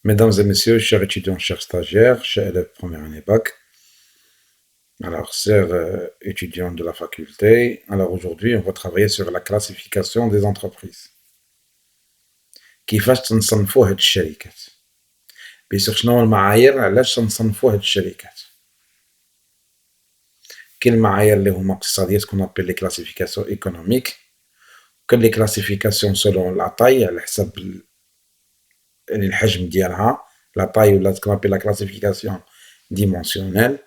Mesdames et messieurs, chers étudiants, chers stagiaires, chers élèves première année bac, alors chers étudiants de la faculté, alors aujourd'hui on va travailler sur la classification des entreprises. كيفاش تنصنفوا هاد الشركات؟ بيسير شنو المعايير علاش تنصنفوا هاد الشركات؟ كاين المعايير اللي هما اقتصادية تكون ابل لي كلاسيفيكاسيون ايكونوميك، وكاين لي كلاسيفيكاسيون سولون لا طاي على حسب يعني الحجم ديالها، لا طاي ولا تكون ابل لا كلاسيفيكاسيون ديمونسيونيل.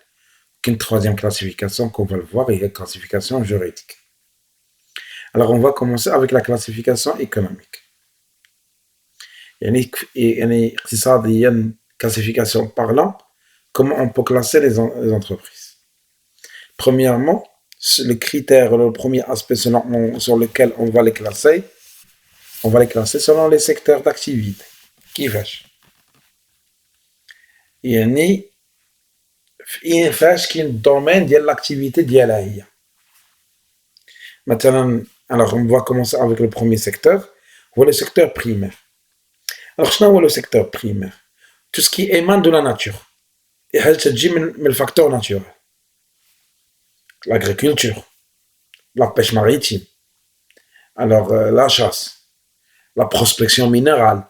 Une troisième classification qu'on va le voir est la classification juridique. Alors on va commencer avec la classification économique. يعني اقتصاديا classification parlant, comment on peut classer les entreprises. Premièrement, le critère, le premier aspect sur lequel on va les classer selon les secteurs d'activité. كيفاش؟ يعني فاش كاين الدومين ديال لاكتيفيتي ديالها هي. مثلا alors on va commencer avec le premier secteur, هو le secteur primaire. alors شنو هو le secteur primaire? tout ce qui émane de la nature, اي حاجه تجي من الفاكتور ناتورال. l'agriculture, la pêche maritime, alors la chasse, la prospection minérale,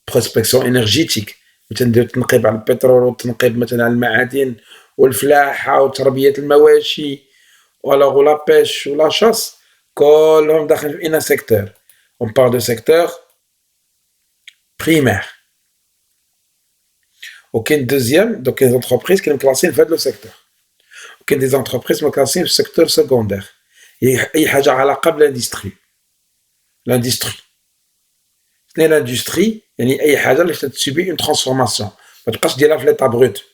prospection énergétique, مثلا ندير تنقيب على البترول وتنقيب مثلا على المعادن والفلاحة وتربية المواشي ولا بيش ولا شاس، كلهم داخل في ان سيكتور. on parle de secteur primaire. وكاين دوزيام دوك كاين entreprises qui مكلاسين في هذا لو سيكتور، وكاين دي entreprises مكلاسين في السيكتور سكوندير، اي حاجة علاقة بالاندستري. لاندستري شنو هي لاندستري؟ يعني اي حاجه اللي تسوبي اون ترانسفورماسيون، ما تبقاش ديرها في ليطا بروت.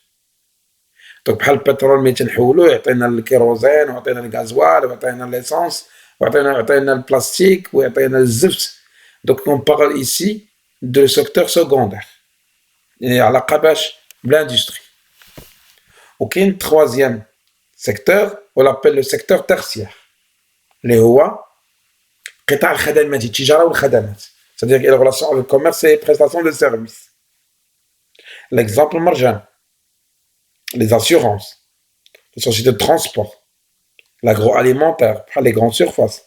دونك بحال البترول ملي تنحولوه يعطينا الكيروزين ويعطينا الغازوال ويعطينا ليسونس ويعطينا البلاستيك ويعطينا الزفت. دونك اون بارل ايسي دو سيكتور سكوندير، يعني علاقه باش بالاندستري. وكاين تروازيام سيكتور ولابيل لو سيكتور تيرسيير، اللي هو قطاع الخدمات، التجاره والخدمات. C'est-à-dire qu'il y a la relation avec le commerce et les prestations de services. L'exemple margin, les assurances, les sociétés de transport, l'agroalimentaire, les grandes surfaces.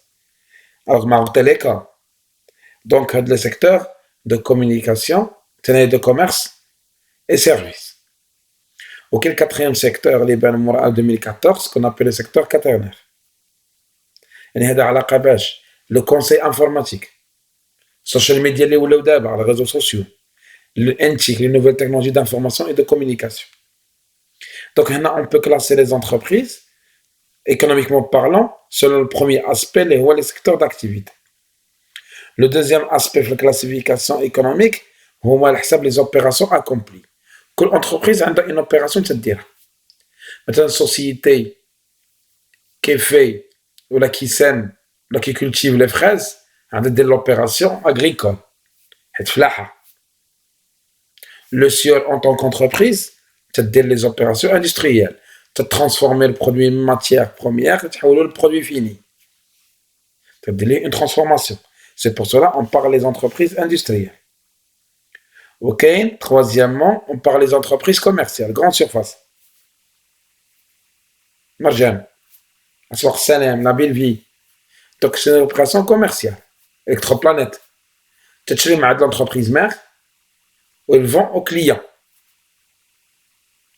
Alors, Téléca. Donc, le secteur de communication, de commerce et services. Auquel quatrième secteur, les en 2014, qu'on appelle le secteur quaternaire. Le conseil informatique. social media اللي ولاو دابا على الريزو سوسيو، l'NTIC, les nouvelles technologies d'information et de communication. Donc هنا on peut classer les entreprises économiquement parlant selon le premier aspect اللي هو les secteurs d'activité. Le deuxième aspect de la classification économique هو على حساب les opérations accomplies. كل entreprise عندها une opération تديرها. مثلا société qui fait ولا qui sème ولا qui cultive les fraises عندها دير l'opération agricole حيت فلاحة. Le sieur en tant qu'entreprise تدير les opérations industrielles, transformer le produit matière première تحوله le produit fini, تدير une transformation. C'est pour cela on parle des entreprises industrielles. Ok, troisièmement on parle des entreprises commerciales, grande surface, Marjan, Aswaq Salem, la belle vie. Donc c'est une opération commerciale. Electroplanète, تشري مع l'entreprise mère و ils vont au client.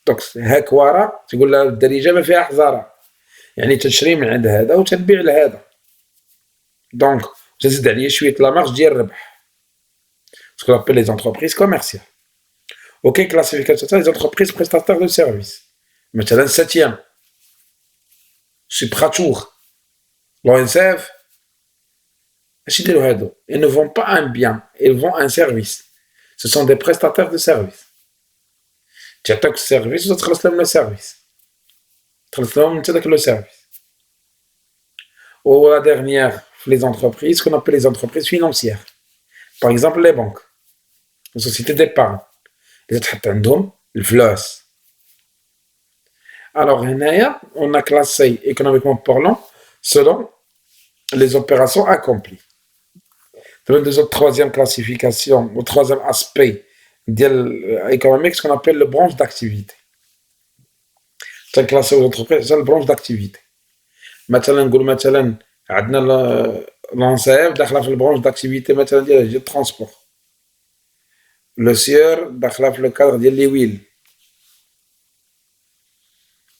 دونك هاك ورا تقول لها الدارجه ما فيها حزاره، يعني تشري من عند هذا وتبيع لهذا، دونك تزيد عليه شويه لا مارج ديال الربح. سكو لابيل لي زونتربريز كوميرسيال. اوكي كلاسيفيكاسيون تاع لي زونتربريز بريستاتير دو سيرفيس، مثلا ساتيام، سوبراتور، لو ان سي اف. اش يديروا هادو؟ ils ne vendent pas un bien, ils vendent un service. Ce sont des prestataires de services. تعطيك السيرفيس وتخلص لهم لو سيرفيس، تخلص لهم انت داك لو سيرفيس. و لا ديرنيير في لي زونتربريز كون ابل لي زونتربريز فينانسيير، باغ اكزومبل لي بانك، لي سوسيتي ديبارن اللي تحط عندهم الفلوس. الوغ هنايا اون ا كلاسي ايكونوميكمون بارلون سولون les opérations accomplies. Dans la troisième classification, le troisième aspect économique, ce qu'on appelle le branche d'activité. C'est classé aux entreprises, c'est le branche d'activité. مثلا نقول مثلا عندنا لونسيف داخله في البرونش داكتيفيتي مثلا ديال الترونسبور لو سيور داخله في لو كادر ديال لي ويل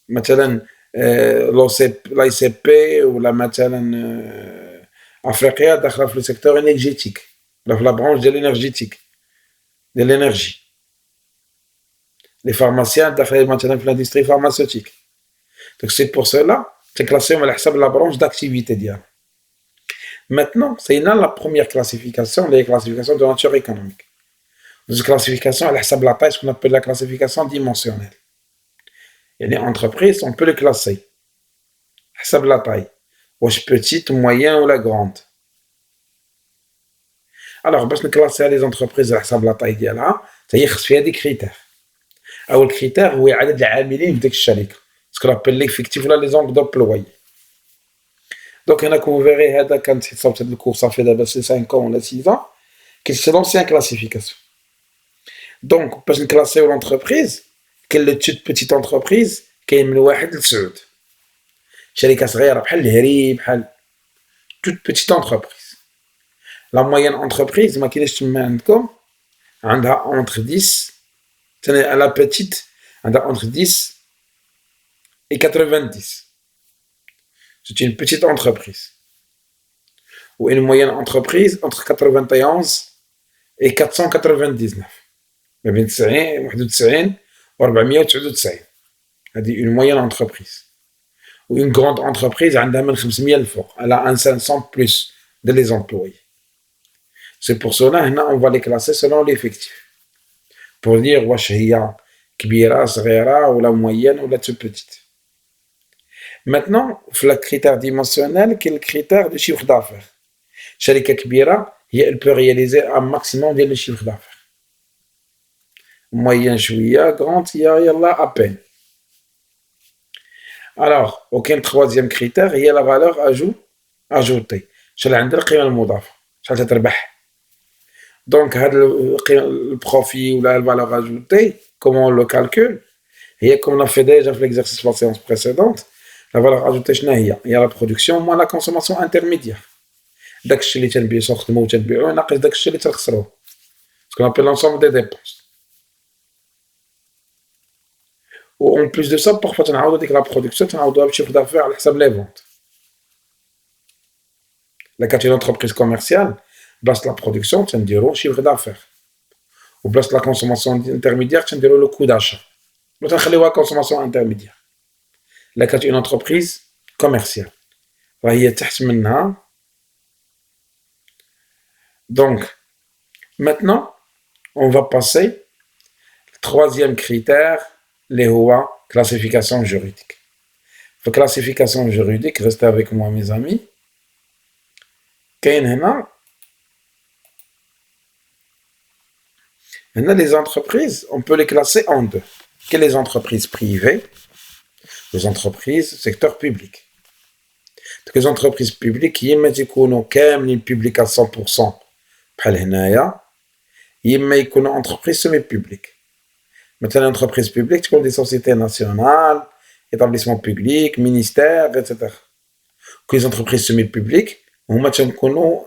مثلا لو سي لاي سي بي ولا مثلا افريقيا داخله في لو سيكتور انرجيتيك ولا في لا برونش ديال الانرجيتيك ديال الانرجي لي فارماسيان داخلين مثلا في لاندستري فارماسيوتيك دونك سي بور سولا تكلاسيهم على حسب لا برونش داكتيفيتي ديالها. Maintenant, c'est la première classification, les classifications de nature économique. Une classification, elle a la taille, ce qu'on appelle la classification dimensionnelle. Il y a des entreprises, on peut les classer. Elle a la taille. Ou petite, moyenne ou la grande. Alors, pour classer les entreprises, elle a la taille, c'est-à-dire qu'il y a des critères. Alors, le critère, c'est le nombre de travailleurs. Ce qu'on appelle l'effectif ou les nombres d'employés. Donc, vous verrez, quand le cours, ça fait 5 ans ou 6 ans, que c'est l'ancienne classification. Donc, pour classer l'entreprise, quelle est toute petite entreprise qui est de 1 ل 9. شركة صغيرة بحال الهري بحال toute petite entreprise. La moyenne entreprise, ما كاينش تما عندكم عندها entre 10 la petite عندها entre 10 et 90. C'est une petite entreprise. Ou une moyenne entreprise entre 91 et 499. ما بين 90 91 و 499. هذه une moyenne entreprise. Ou une grande entreprise عندها من 500 الفوق. Elle a un 500 plus de les employés. C'est pour cela هنا on va les classer selon l'effectif. Pour dire واش هي كبيرة صغيرة ولا moyenne ولا toute petite. Maintenant, le critère dimensionnel, qui est le critère de chiffre d'affaires. Sharika Kbira, elle peut réaliser un maximum de chiffre d'affaires. Moyen chouïa, grand, il y a à peine. Alors, aucun troisième critère, il y a la valeur ajoutée. شحال عندها القيمة المضافة شحال تربح. Donc, le profit ou la valeur ajoutée, comment on le calcule, et comme on a fait déjà dans l'exercice de la séance précédente, la valeur ajoutée, il y a la production moins la consommation intermédiaire. داك الشيء اللي تنبيعو تنخدمو وتنبيعو ناقص داك الشيء اللي تنخسروه. Ce qu'on appelle l'ensemble des dépenses. Ou en plus de ça, parfois تنعاودو ديك la production تنعاودوها بشيفر d'affaires على حساب les ventes. Là, quand une entreprise commerciale, place la production, تنديرو chiffre d'affaires. Ou place la consommation intermédiaire, تنديرو le coût d'achat. Ou تنخليوها consommation intermédiaire. Là, quand une entreprise commerciale, هي تحت منها. Donc, maintenant, on va passer au troisième critère, les classification juridique. La classification juridique, restez avec moi mes amis. Maintenant, les entreprises, on peut les classer en deux. Quelles les entreprises privées, les entreprises secteur public. Donc, les entreprises publiques, يما تيكونوا كاملين public à 100%. بحال هنايا يما يكونوا entreprises semi-publiques. مثلا entreprises publiques تكون des sociétés nationales, établissements publics, ministères, etc. Que les entreprises semi-publiques هما تنكونوا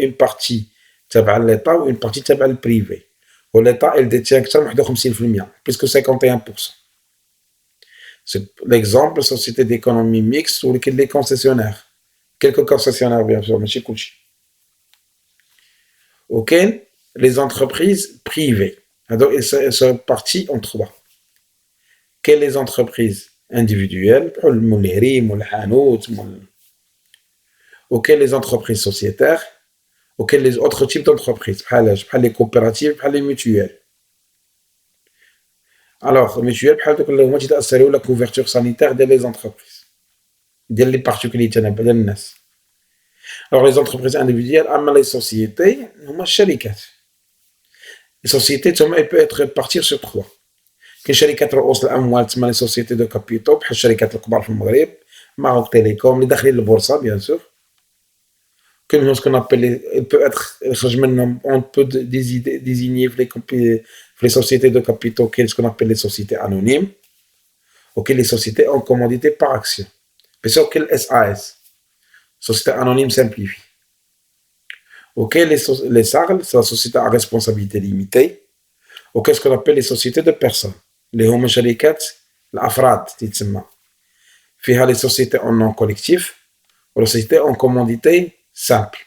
une partie تابعة للإيطا و une partie تابعة للبريفي. والإيطا il détient أكثر من 51%, plus que 51%. C'est l'exemple société d'économie mixte ou les concessionnaires. Quelques concessionnaires bien sûr, mais c'est كلشي. Ok, les entreprises privées. Alors, elles sont réparties en trois. Quelles les entreprises individuelles, ok, les entreprises sociétaires, ok, les autres types d'entreprises, les coopératives, les mutuelles. Alors, les mutuelles, c'est la couverture sanitaire des entreprises, des particuliers. Alors, les entreprises individuelles, les sociétés, les sociétés, elles peuvent être réparties sur trois. Les sociétés de capitaux, les sociétés de Maroc Télécom, les sociétés de la bourse, bien sûr. comme ce qu'on appelle, il peut être, on peut désigner les sociétés de capitaux, ce qu'on appelle les sociétés anonymes, ou les sociétés en commandité par action. Bien sûr, SAS, société anonyme simplifiée. Ok, les SARL, c'est la société à responsabilité limitée. Ok, ce qu'on appelle les sociétés de personnes. Les هما شركات الأفراد تتسمى. فيها les sociétés en nom collectif ou les sociétés en commandité simple.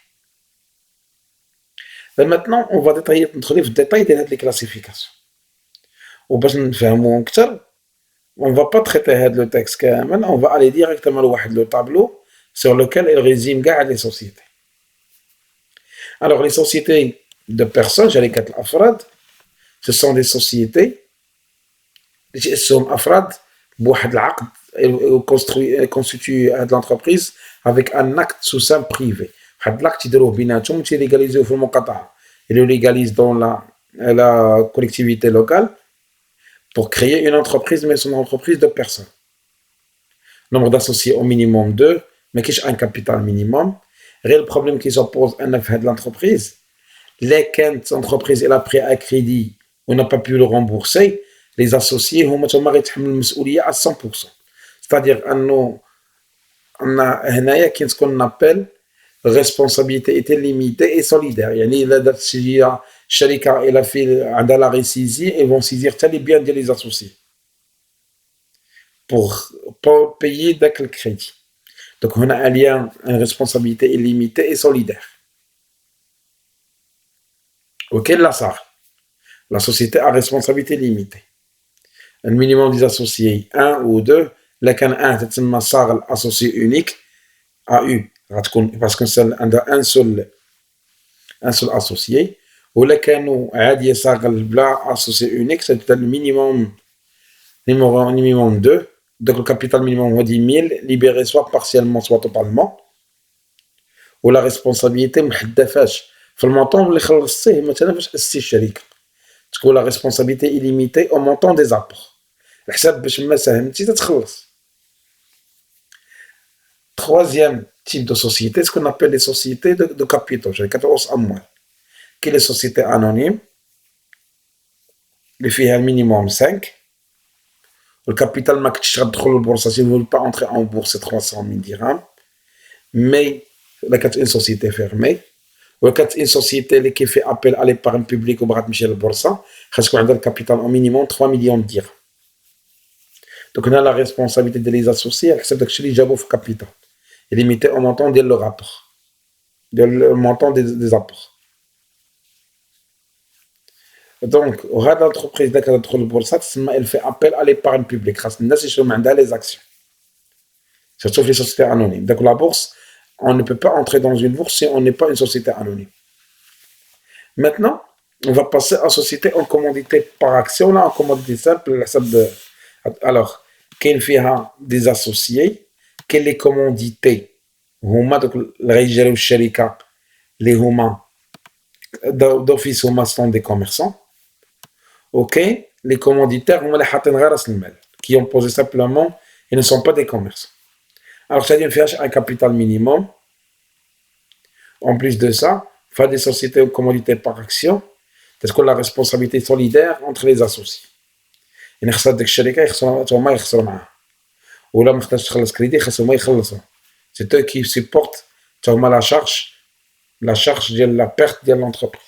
Et maintenant, on va détailler le détail de les classifications. Ou باش نفهموا أكثر, on ne va pas traiter le texte كامل, on va aller directement à le tableau sur lequel il résume les sociétés. Alors, les sociétés de personnes, شركات الأفراد, ce sont des sociétés qui sont أفراد بواحد العقد constitue l'entreprise avec un acte sous sein privé. واحد l'acte يديروه بيناتهم تيليغاليزيوه في المقاطعة. Ils le légalisent dans la collectivité locale pour créer une entreprise, mais c'est une entreprise de personnes. Nombre d'associés au minimum 2, mais qui a un capital minimum. Le problème qui s'oppose à l'entreprise, les entreprises elle a pris un crédit, on n'a pas pu le rembourser, les associés ont à 100%. C'est-à-dire on a ce qu'on appelle responsabilité limitée et solidaire. يعني إذا درت شركة إلى في عندها la résilier, ils vont saisir les biens des associés pour payer le crédit. Donc on a un lien, une responsabilité illimitée et solidaire. Ok, la SAR, la société à responsabilité limitée. Un minimum des associés, 1 ou 2, lequel 1 c'est une SAR associé unique, AU, parce qu'on a un seul associé. Ou lequel عادي SAR بلا associé unique, c'est le minimum 2. Donc le capital minimum est 10 000, libéré soit partiellement, soit totalement. Ou la responsabilité محدداش في المونطون اللي خلصتيه مثلا فاش اسستي الشركه تكون la responsabilité illimitée au montant des apports. الحساب باش ما ساهمتي تتخلص. Troisième type de société, ce qu'on appelle les sociétés de capitaux, شركات رؤوس اموال. Qui les sociétés anonymes اللي فيها minimum 5. Le capital ما كنتش غتدخل للبورصه si vous ne voulez pas entrer en bourse c'est 300 000 dirhams. Mais là quand une société fermée ou quand une société qui fait appel à l'épargne publique ou بغات تمشي للبورصه خاص يكون عندها الكابيتال au minimum 3 millions de dirhams. Donc on a la responsabilité de les associer à حسب داكشي اللي جابوا في الكابيتال limité au montant ديال le rapport le montant des apports. Donc, l'entreprise elle fait appel à l'épargne publique. Les actions. Surtout les sociétés anonymes. Donc, la bourse, on ne peut pas entrer dans une bourse si on n'est pas une société anonyme. Maintenant, on va passer à société en commandité par action. Là, en commandité simple, alors, qu'il y a des associés, quelles les commandités, les d'office sont des commerçants. Ok, les commanditaires qui ont posé simplement, ils ne sont pas des commerçants. Alors, ça dit faire un capital minimum. En plus de ça, faire des sociétés ou commodités par action, parce que la responsabilité solidaire entre les associés. Il y a des choses ou là, c'est eux qui supportent la charge de la perte de l'entreprise.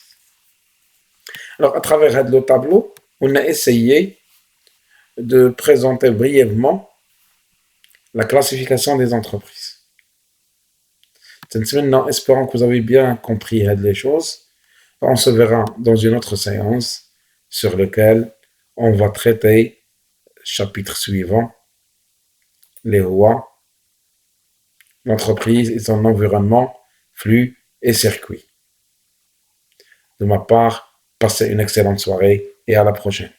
Alors, à travers le tableau, on a essayé de présenter brièvement la classification des entreprises. Maintenant, espérons que vous avez bien compris les choses. On se verra dans une autre séance sur laquelle on va traiter le chapitre suivant, les rois, l'entreprise et son environnement, flux et circuits. De ma part, passez une excellente soirée et à la prochaine.